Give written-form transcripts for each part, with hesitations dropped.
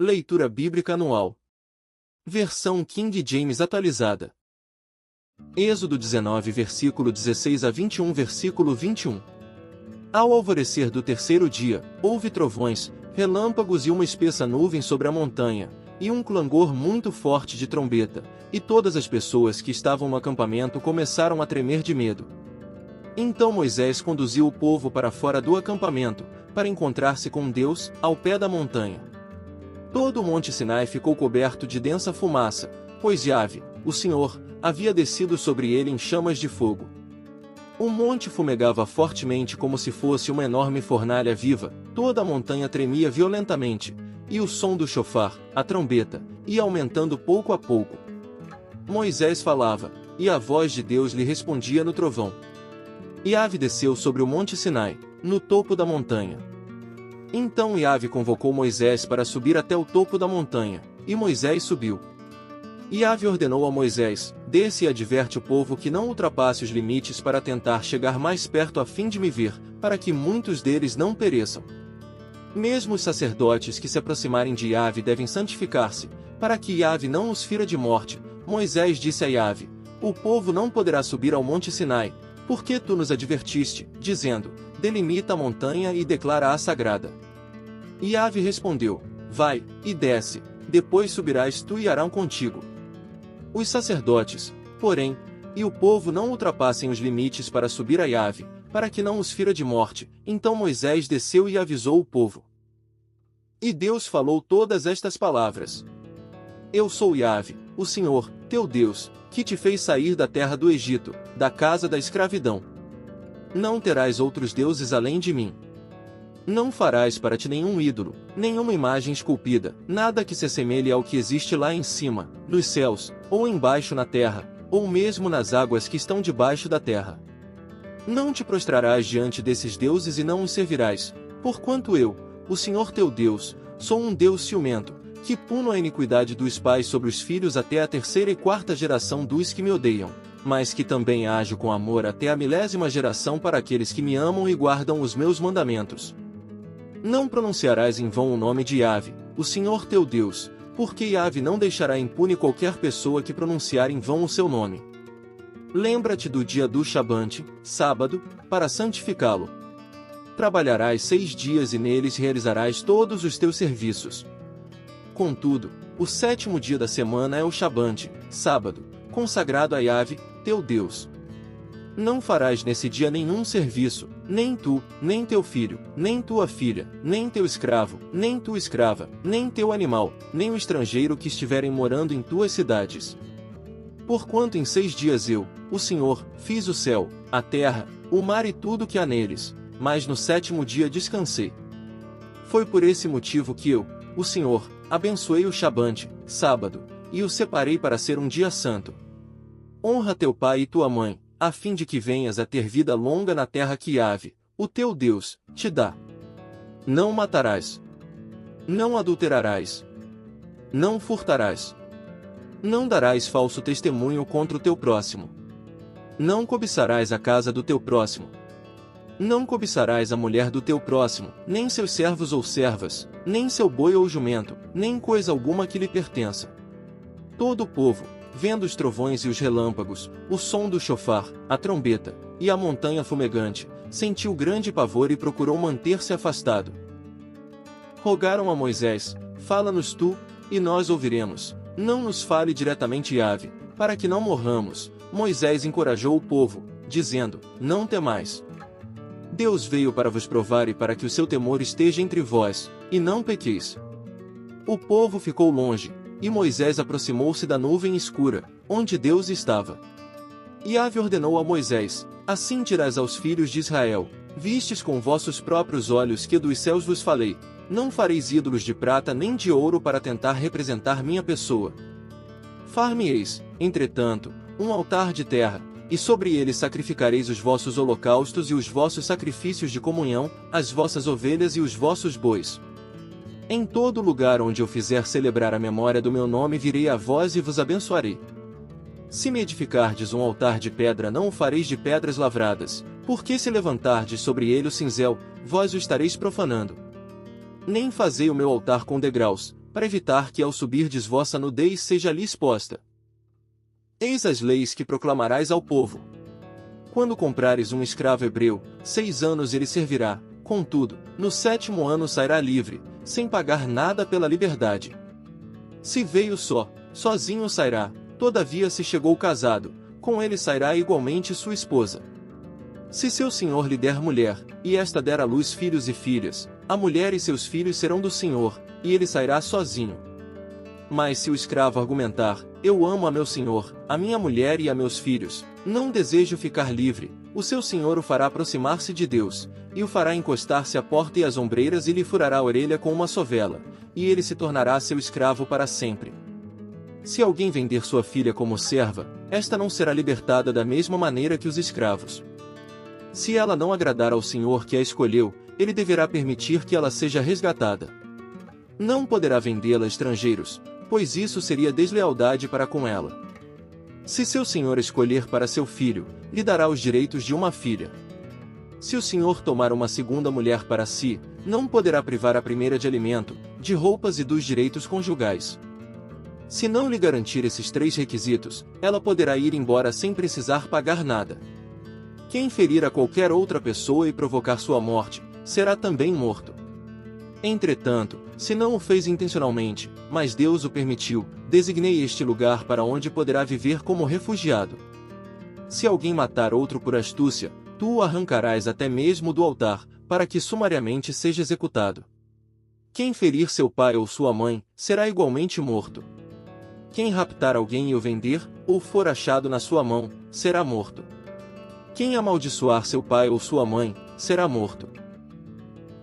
Leitura Bíblica Anual. Versão King James atualizada. Êxodo 19 versículo 16 a 21 versículo 21. Ao alvorecer do terceiro dia, houve trovões, relâmpagos e uma espessa nuvem sobre a montanha, e um clangor muito forte de trombeta, e todas as pessoas que estavam no acampamento começaram a tremer de medo. Então Moisés conduziu o povo para fora do acampamento, para encontrar-se com Deus, ao pé da montanha. Todo o monte Sinai ficou coberto de densa fumaça, pois Yahvé, o Senhor, havia descido sobre ele em chamas de fogo. O monte fumegava fortemente como se fosse uma enorme fornalha viva, toda a montanha tremia violentamente, e o som do chofar, a trombeta, ia aumentando pouco a pouco. Moisés falava, e a voz de Deus lhe respondia no trovão. Yahvé desceu sobre o monte Sinai, no topo da montanha. Então Yahvé convocou Moisés para subir até o topo da montanha, e Moisés subiu. Yahvé ordenou a Moisés, desce e adverte o povo que não ultrapasse os limites para tentar chegar mais perto a fim de me ver, para que muitos deles não pereçam. Mesmo os sacerdotes que se aproximarem de Yahvé devem santificar-se, para que Yahvé não os fira de morte. Moisés disse a Yahvé, o povo não poderá subir ao monte Sinai, porque tu nos advertiste, dizendo, delimita a montanha e declara-a sagrada. Yahvé respondeu, vai, e desce, depois subirás tu e Arão contigo. Os sacerdotes, porém, e o povo não ultrapassem os limites para subir a Yahvé, para que não os fira de morte. Então Moisés desceu e avisou o povo. E Deus falou todas estas palavras. Eu sou Yahvé, o Senhor, teu Deus, que te fez sair da terra do Egito, da casa da escravidão. Não terás outros deuses além de mim. Não farás para ti nenhum ídolo, nenhuma imagem esculpida, nada que se assemelhe ao que existe lá em cima, nos céus, ou embaixo na terra, ou mesmo nas águas que estão debaixo da terra. Não te prostrarás diante desses deuses e não os servirás, porquanto eu, o Senhor teu Deus, sou um Deus ciumento, que puno a iniquidade dos pais sobre os filhos até a terceira e quarta geração dos que me odeiam, mas que também ajo com amor até a 1000ª geração para aqueles que me amam e guardam os meus mandamentos. Não pronunciarás em vão o nome de Yahvé, o Senhor teu Deus, porque Yahvé não deixará impune qualquer pessoa que pronunciar em vão o seu nome. Lembra-te do dia do Shabbat, sábado, para santificá-lo. Trabalharás 6 dias e neles realizarás todos os teus serviços. Contudo, o 7º dia da semana é o Shabbat, sábado, consagrado a Yahvé, teu Deus. Não farás nesse dia nenhum serviço, nem tu, nem teu filho, nem tua filha, nem teu escravo, nem tua escrava, nem teu animal, nem o estrangeiro que estiverem morando em tuas cidades. Porquanto em 6 dias eu, o Senhor, fiz o céu, a terra, o mar e tudo que há neles, mas no 7º dia descansei. Foi por esse motivo que eu, o Senhor, abençoei o Shabbat, sábado, e o separei para ser um dia santo. Honra teu pai e tua mãe, a fim de que venhas a ter vida longa na terra que Yahvé, o teu Deus, te dá. Não matarás. Não adulterarás. Não furtarás. Não darás falso testemunho contra o teu próximo. Não cobiçarás a casa do teu próximo. Não cobiçarás a mulher do teu próximo, nem seus servos ou servas, nem seu boi ou jumento, nem coisa alguma que lhe pertença. Todo o povo, vendo os trovões e os relâmpagos, o som do chofar, a trombeta, e a montanha fumegante, sentiu grande pavor e procurou manter-se afastado. Rogaram a Moisés, fala-nos tu, e nós ouviremos, não nos fale diretamente Yahvé, para que não morramos. Moisés encorajou o povo, dizendo, não temais. Deus veio para vos provar e para que o seu temor esteja entre vós, e não pequeis. O povo ficou longe, e Moisés aproximou-se da nuvem escura, onde Deus estava. Yahvé ordenou a Moisés, assim dirás aos filhos de Israel, vistes com vossos próprios olhos que dos céus vos falei, não fareis ídolos de prata nem de ouro para tentar representar minha pessoa. Far-me-eis, entretanto, um altar de terra, e sobre ele sacrificareis os vossos holocaustos e os vossos sacrifícios de comunhão, as vossas ovelhas e os vossos bois. Em todo lugar onde eu fizer celebrar a memória do meu nome virei a vós e vos abençoarei. Se me edificardes um altar de pedra não o fareis de pedras lavradas, porque se levantardes sobre ele o cinzel, vós o estareis profanando. Nem fazei o meu altar com degraus, para evitar que ao subirdes vossa nudez seja lhe exposta. Eis as leis que proclamarás ao povo. Quando comprares um escravo hebreu, 6 anos ele servirá, contudo, no 7º ano sairá livre, sem pagar nada pela liberdade. Se veio sozinho sairá, todavia se chegou casado, com ele sairá igualmente sua esposa. Se seu senhor lhe der mulher, e esta der à luz filhos e filhas, a mulher e seus filhos serão do senhor, e ele sairá sozinho. Mas se o escravo argumentar, eu amo a meu senhor, a minha mulher e a meus filhos, não desejo ficar livre, o seu senhor o fará aproximar-se de Deus, e o fará encostar-se à porta e às ombreiras e lhe furará a orelha com uma sovela, e ele se tornará seu escravo para sempre. Se alguém vender sua filha como serva, esta não será libertada da mesma maneira que os escravos. Se ela não agradar ao senhor que a escolheu, ele deverá permitir que ela seja resgatada. Não poderá vendê-la a estrangeiros, pois isso seria deslealdade para com ela. Se seu senhor escolher para seu filho, lhe dará os direitos de uma filha. Se o senhor tomar uma segunda mulher para si, não poderá privar a primeira de alimento, de roupas e dos direitos conjugais. Se não lhe garantir esses 3 requisitos, ela poderá ir embora sem precisar pagar nada. Quem ferir a qualquer outra pessoa e provocar sua morte, será também morto. Entretanto, se não o fez intencionalmente, mas Deus o permitiu, designei este lugar para onde poderá viver como refugiado. Se alguém matar outro por astúcia, tu o arrancarás até mesmo do altar, para que sumariamente seja executado. Quem ferir seu pai ou sua mãe, será igualmente morto. Quem raptar alguém e o vender, ou for achado na sua mão, será morto. Quem amaldiçoar seu pai ou sua mãe, será morto.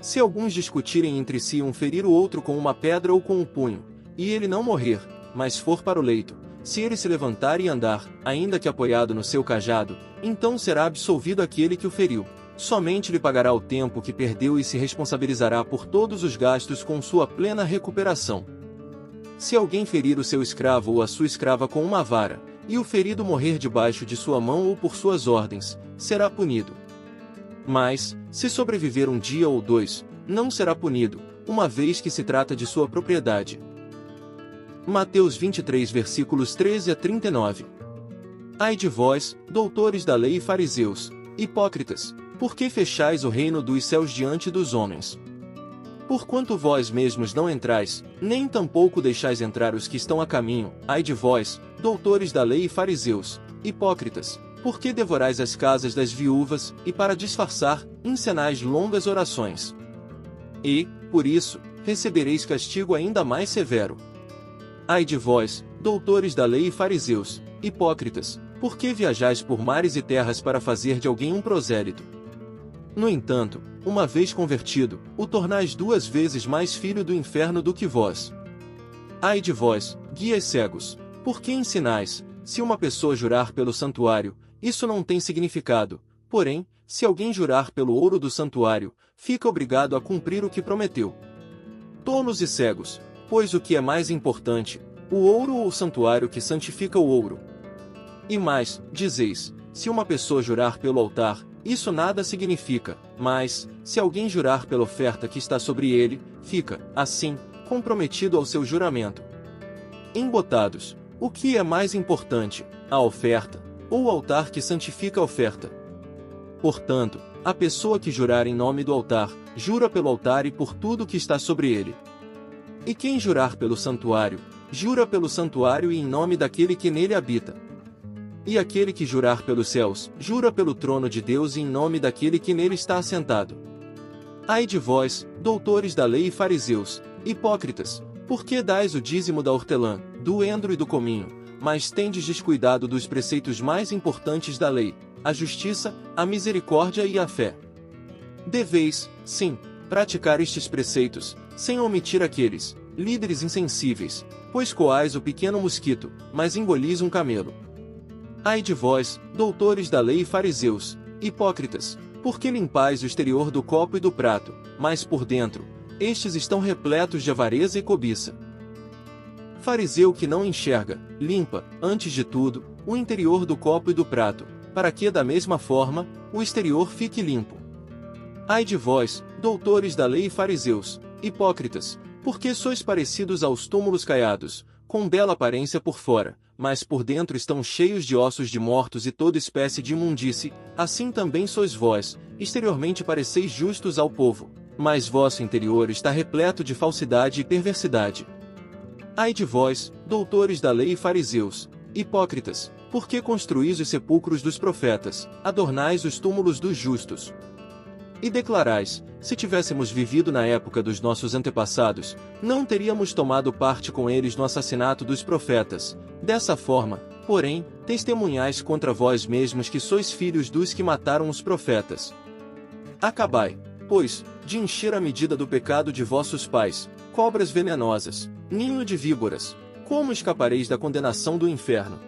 Se alguns discutirem entre si um ferir o outro com uma pedra ou com um punho, e ele não morrer, mas for para o leito, se ele se levantar e andar, ainda que apoiado no seu cajado, então será absolvido aquele que o feriu. Somente lhe pagará o tempo que perdeu e se responsabilizará por todos os gastos com sua plena recuperação. Se alguém ferir o seu escravo ou a sua escrava com uma vara, e o ferido morrer debaixo de sua mão ou por suas ordens, será punido. Mas, se sobreviver um dia ou 2, não será punido, uma vez que se trata de sua propriedade. Mateus 23 versículos 13 a 39. Ai de vós, doutores da lei e fariseus, hipócritas, por que fechais o reino dos céus diante dos homens? Porquanto vós mesmos não entrais, nem tampouco deixais entrar os que estão a caminho, ai de vós, doutores da lei e fariseus, hipócritas, por que devorais as casas das viúvas, e para disfarçar, encenais longas orações? E, por isso, recebereis castigo ainda mais severo. Ai de vós, doutores da lei e fariseus, hipócritas, por que viajais por mares e terras para fazer de alguém um prosélito? No entanto, uma vez convertido, o tornais 2 vezes mais filho do inferno do que vós. Ai de vós, guias cegos, por que ensinais? Se uma pessoa jurar pelo santuário, isso não tem significado, porém, se alguém jurar pelo ouro do santuário, fica obrigado a cumprir o que prometeu. Tolos e cegos, pois o que é mais importante, o ouro ou o santuário que santifica o ouro? E mais, dizeis, se uma pessoa jurar pelo altar, isso nada significa, mas, se alguém jurar pela oferta que está sobre ele, fica, assim, comprometido ao seu juramento. Embotados, o que é mais importante, a oferta, ou o altar que santifica a oferta? Portanto, a pessoa que jurar em nome do altar, jura pelo altar e por tudo que está sobre ele. E quem jurar pelo santuário, jura pelo santuário e em nome daquele que nele habita. E aquele que jurar pelos céus, jura pelo trono de Deus e em nome daquele que nele está assentado. Ai de vós, doutores da lei e fariseus, hipócritas, por que dais o dízimo da hortelã, do endro e do cominho, mas tendes descuidado dos preceitos mais importantes da lei, a justiça, a misericórdia e a fé? Deveis, sim, praticar estes preceitos, sem omitir aqueles, líderes insensíveis, pois coais o pequeno mosquito, mas engolis um camelo. Ai de vós, doutores da lei e fariseus, hipócritas, por que limpais o exterior do copo e do prato, mas por dentro, estes estão repletos de avareza e cobiça. Fariseu que não enxerga, limpa, antes de tudo, o interior do copo e do prato, para que da mesma forma, o exterior fique limpo. Ai de vós, doutores da lei e fariseus, hipócritas, Porque sois parecidos aos túmulos caiados, com bela aparência por fora, mas por dentro estão cheios de ossos de mortos e toda espécie de imundície, assim também sois vós, exteriormente pareceis justos ao povo, mas vosso interior está repleto de falsidade e perversidade. Ai de vós, doutores da lei e fariseus, hipócritas, porque construís os sepulcros dos profetas, adornais os túmulos dos justos. E declarais, se tivéssemos vivido na época dos nossos antepassados, não teríamos tomado parte com eles no assassinato dos profetas. Dessa forma, porém, testemunhais contra vós mesmos que sois filhos dos que mataram os profetas. Acabai, pois, de encher a medida do pecado de vossos pais, cobras venenosas, ninho de víboras, como escapareis da condenação do inferno?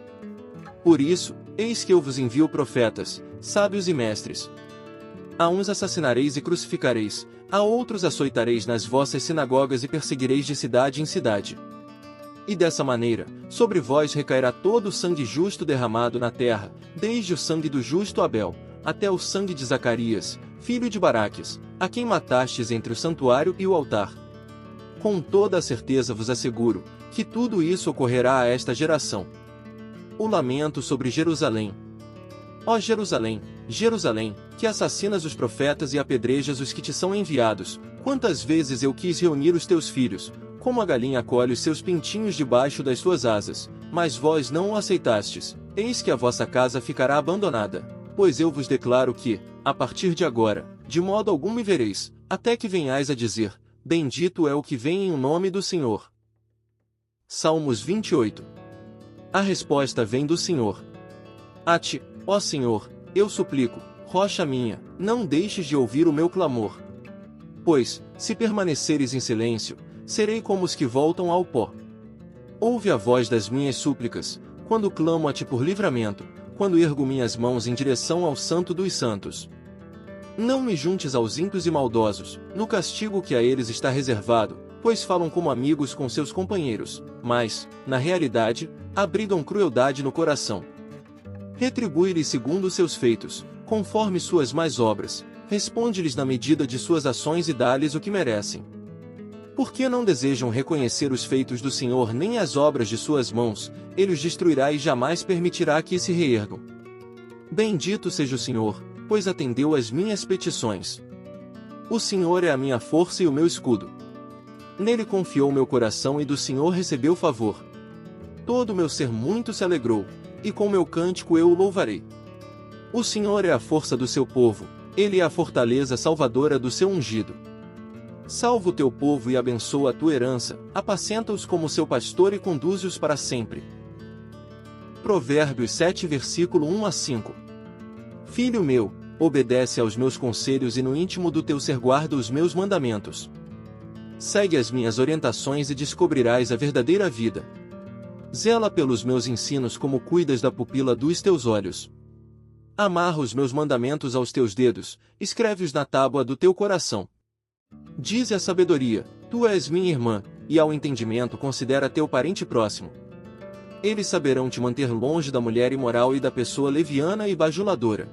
Por isso, eis que eu vos envio profetas, sábios e mestres. A uns assassinareis e crucificareis, a outros açoitareis nas vossas sinagogas e perseguireis de cidade em cidade. E dessa maneira, sobre vós recairá todo o sangue justo derramado na terra, desde o sangue do justo Abel, até o sangue de Zacarias, filho de Baraques, a quem matastes entre o santuário e o altar. Com toda a certeza vos asseguro, que tudo isso ocorrerá a esta geração. O lamento sobre Jerusalém. Ó Jerusalém, Jerusalém, que assassinas os profetas e apedrejas os que te são enviados, quantas vezes eu quis reunir os teus filhos, como a galinha acolhe os seus pintinhos debaixo das suas asas, mas vós não o aceitastes, eis que a vossa casa ficará abandonada. Pois eu vos declaro que, a partir de agora, de modo algum me vereis, até que venhais a dizer, bendito é o que vem em nome do Senhor. Salmos 28. A resposta vem do Senhor. A ti, ó Senhor, eu suplico, rocha minha, não deixes de ouvir o meu clamor. Pois, se permaneceres em silêncio, serei como os que voltam ao pó. Ouve a voz das minhas súplicas, quando clamo a ti por livramento, quando ergo minhas mãos em direção ao Santo dos Santos. Não me juntes aos ímpios e maldosos, no castigo que a eles está reservado, pois falam como amigos com seus companheiros, mas, na realidade, abrigam crueldade no coração. Retribui-lhes segundo os seus feitos, conforme suas más obras, responde-lhes na medida de suas ações e dá-lhes o que merecem. Porque não desejam reconhecer os feitos do Senhor nem as obras de suas mãos, ele os destruirá e jamais permitirá que se reergam. Bendito seja o Senhor, pois atendeu às minhas petições. O Senhor é a minha força e o meu escudo. Nele confiou meu coração e do Senhor recebeu favor. Todo o meu ser muito se alegrou, e com meu cântico eu o louvarei. O Senhor é a força do seu povo, ele é a fortaleza salvadora do seu ungido. Salva o teu povo e abençoa a tua herança, apacenta-os como seu pastor e conduze-os para sempre. Provérbios 7 versículo 1 a 5. Filho meu, obedece aos meus conselhos e no íntimo do teu ser guarda os meus mandamentos. Segue as minhas orientações e descobrirás a verdadeira vida. Zela pelos meus ensinos como cuidas da pupila dos teus olhos. Amarra os meus mandamentos aos teus dedos, escreve-os na tábua do teu coração. Dize à sabedoria, tu és minha irmã, e ao entendimento considera teu parente próximo. Eles saberão te manter longe da mulher imoral e da pessoa leviana e bajuladora.